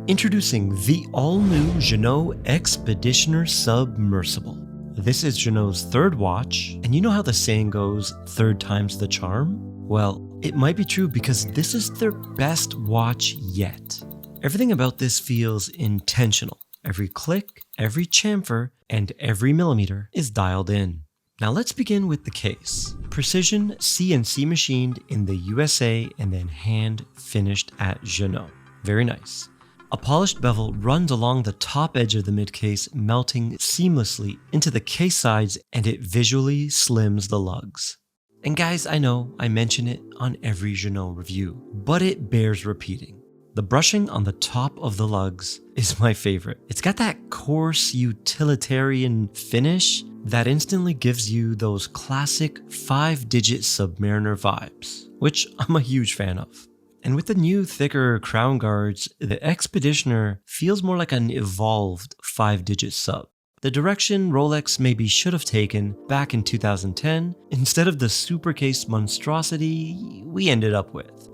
Introducing the all-new Ginault Expeditioner Submersible. This is Ginault's third watch, and you know how the saying goes, third time's the charm? Well, it might be true because this is their best watch yet. Everything about this feels intentional. Every click, every chamfer, and every millimeter is dialed in. Now let's begin with the case. Precision CNC machined in the USA and then hand finished at Ginault. Very nice. A polished bevel runs along the top edge of the mid-case, melting seamlessly into the case sides, and it visually slims the lugs. And guys, I know I mention it on every Ginault review, but it bears repeating. The brushing on the top of the lugs is my favorite. It's got that coarse utilitarian finish that instantly gives you those classic 5-digit Submariner vibes, which I'm a huge fan of. And with the new thicker crown guards, the Expeditioner feels more like an evolved 5-digit sub. The direction Rolex maybe should have taken back in 2010 instead of the supercase monstrosity we ended up with.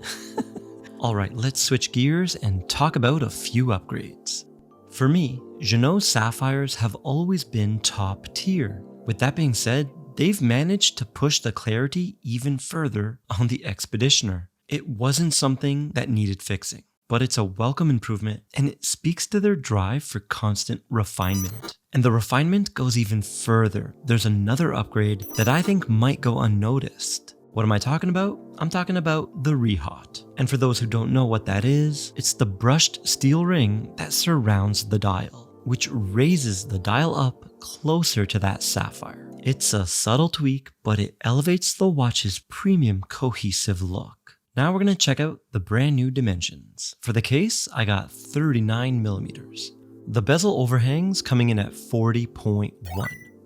Alright, let's switch gears and talk about a few upgrades. For me, Ginault Sapphires have always been top tier. With that being said, they've managed to push the clarity even further on the Expeditioner. It wasn't something that needed fixing, but it's a welcome improvement and it speaks to their drive for constant refinement. And the refinement goes even further. There's another upgrade that I think might go unnoticed. What am I talking about? I'm talking about the Rehot. And for those who don't know what that is, it's the brushed steel ring that surrounds the dial, which raises the dial up closer to that sapphire. It's a subtle tweak, but it elevates the watch's premium cohesive look. Now we're going to check out the brand new dimensions. For the case, I got 39mm. The bezel overhangs coming in at 40.1,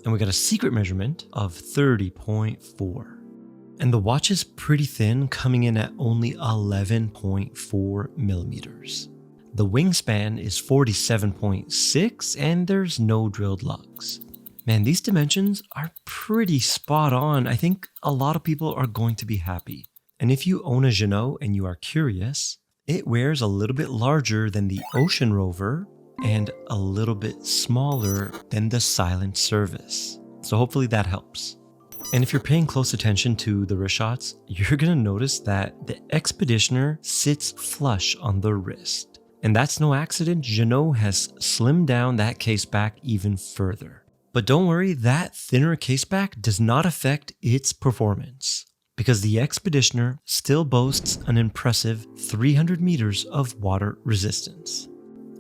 and we got a secret measurement of 30.4. And the watch is pretty thin, coming in at only 11.4mm. The wingspan is 47.6, and there's no drilled lugs. Man, these dimensions are pretty spot on. I think a lot of people are going to be happy. And if you own a Ginault and you are curious, it wears a little bit larger than the Ocean Rover and a little bit smaller than the Silent Service. So hopefully that helps. And if you're paying close attention to the wrist shots, you're going to notice that the Expeditioner sits flush on the wrist. And that's no accident. Ginault has slimmed down that caseback even further. But don't worry, that thinner caseback does not affect its performance, because the Expeditioner still boasts an impressive 300 meters of water resistance.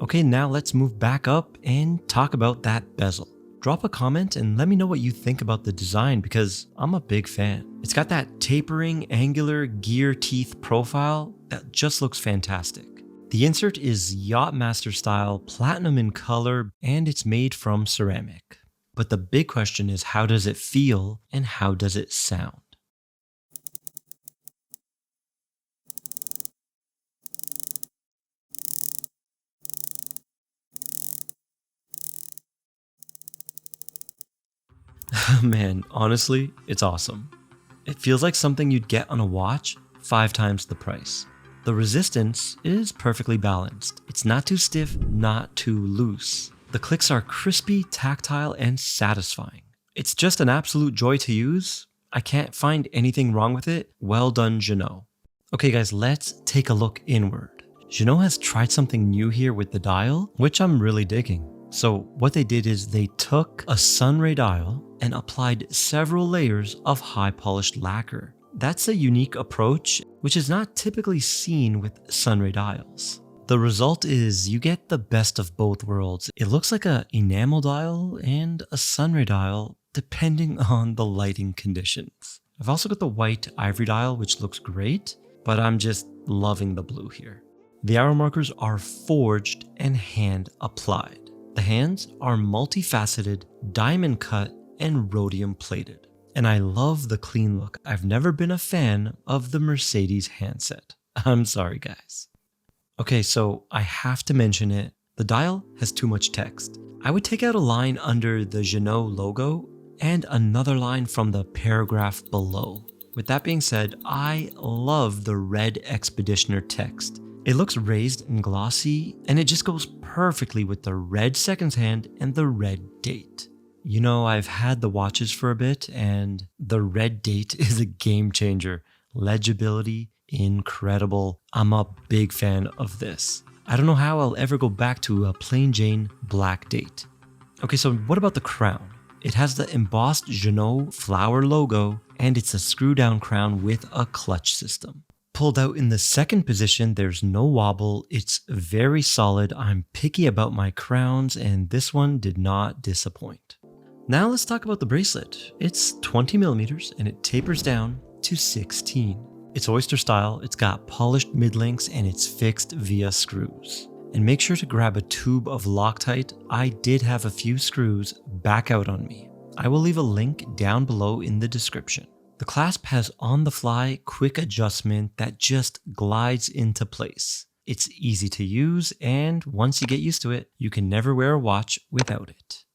Okay, now let's move back up and talk about that bezel. Drop a comment and let me know what you think about the design because I'm a big fan. It's got that tapering, angular gear teeth profile that just looks fantastic. The insert is Yachtmaster style, platinum in color, and it's made from ceramic. But the big question is, how does it feel and how does it sound? Man, honestly, it's awesome. It feels like something you'd get on a watch 5 times the price. The resistance is perfectly balanced. It's not too stiff, not too loose. The clicks are crispy, tactile, and satisfying. It's just an absolute joy to use. I can't find anything wrong with it. Well done, Ginault. Okay guys, let's take a look inward. Ginault has tried something new here with the dial, which I'm really digging. So what they did is they took a sunray dial and applied several layers of high polished lacquer. That's a unique approach, which is not typically seen with sunray dials. The result is you get the best of both worlds. It looks like an enamel dial and a sunray dial, depending on the lighting conditions. I've also got the white ivory dial, which looks great, but I'm just loving the blue here. The arrow markers are forged and hand applied. The hands are multifaceted, diamond cut, and rhodium plated. And I love the clean look. I've never been a fan of the Mercedes handset. I'm sorry guys. Okay, so I have to mention it. The dial has too much text. I would take out a line under the Ginault logo and another line from the paragraph below. With that being said, I love the red Expeditioner text. It looks raised and glossy, and it just goes perfectly with the red seconds hand and the red date. You know, I've had the watches for a bit, and the red date is a game changer. Legibility, incredible. I'm a big fan of this. I don't know how I'll ever go back to a plain Jane black date. Okay, so what about the crown? It has the embossed Ginault flower logo, and it's a screw-down crown with a clutch system. Pulled out in the second position, there's no wobble. It's very solid. I'm picky about my crowns, and this one did not disappoint. Now let's talk about the bracelet. It's 20 millimeters, and it tapers down to 16. It's oyster style, it's got polished mid-links, and it's fixed via screws. And make sure to grab a tube of Loctite. I did have a few screws back out on me. I will leave a link down below in the description. The clasp has on-the-fly quick adjustment that just glides into place. It's easy to use, and once you get used to it, you can never wear a watch without it.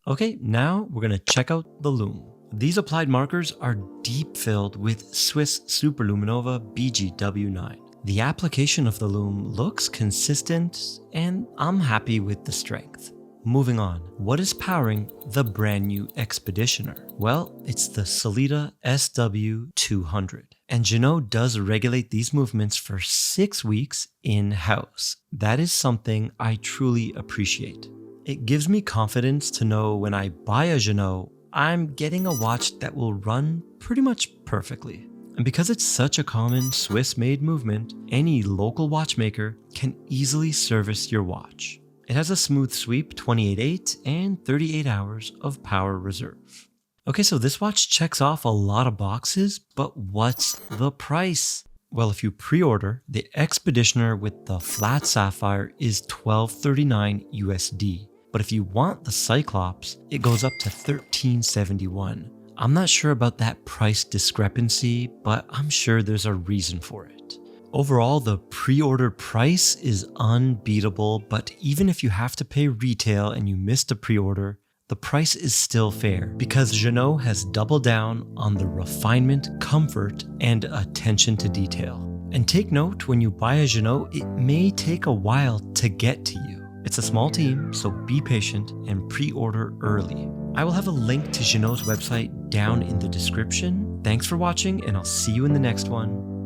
Okay, now we're gonna check out the lume. These applied markers are deep filled with Swiss Superluminova BGW9. The application of the lume looks consistent, and I'm happy with the strength. Moving on, what is powering the brand new Expeditioner? Well, it's the Sellita SW200. And Ginault does regulate these movements for 6 weeks in-house. That is something I truly appreciate. It gives me confidence to know when I buy a Ginault, I'm getting a watch that will run pretty much perfectly. And because it's such a common Swiss-made movement, any local watchmaker can easily service your watch. It has a smooth sweep 28/8 and 38 hours of power reserve. Okay, so this watch checks off a lot of boxes, but what's the price? Well, if you pre-order, the Expeditioner with the flat sapphire is $1239 USD. But if you want the Cyclops, it goes up to $1371. I'm not sure about that price discrepancy, but I'm sure there's a reason for it. Overall, the pre-order price is unbeatable, but even if you have to pay retail and you missed a pre-order, the price is still fair because Ginault has doubled down on the refinement, comfort, and attention to detail. And take note, when you buy a Ginault, it may take a while to get to you. It's a small team, so be patient and pre-order early. I will have a link to Ginault's website down in the description. Thanks for watching, and I'll see you in the next one.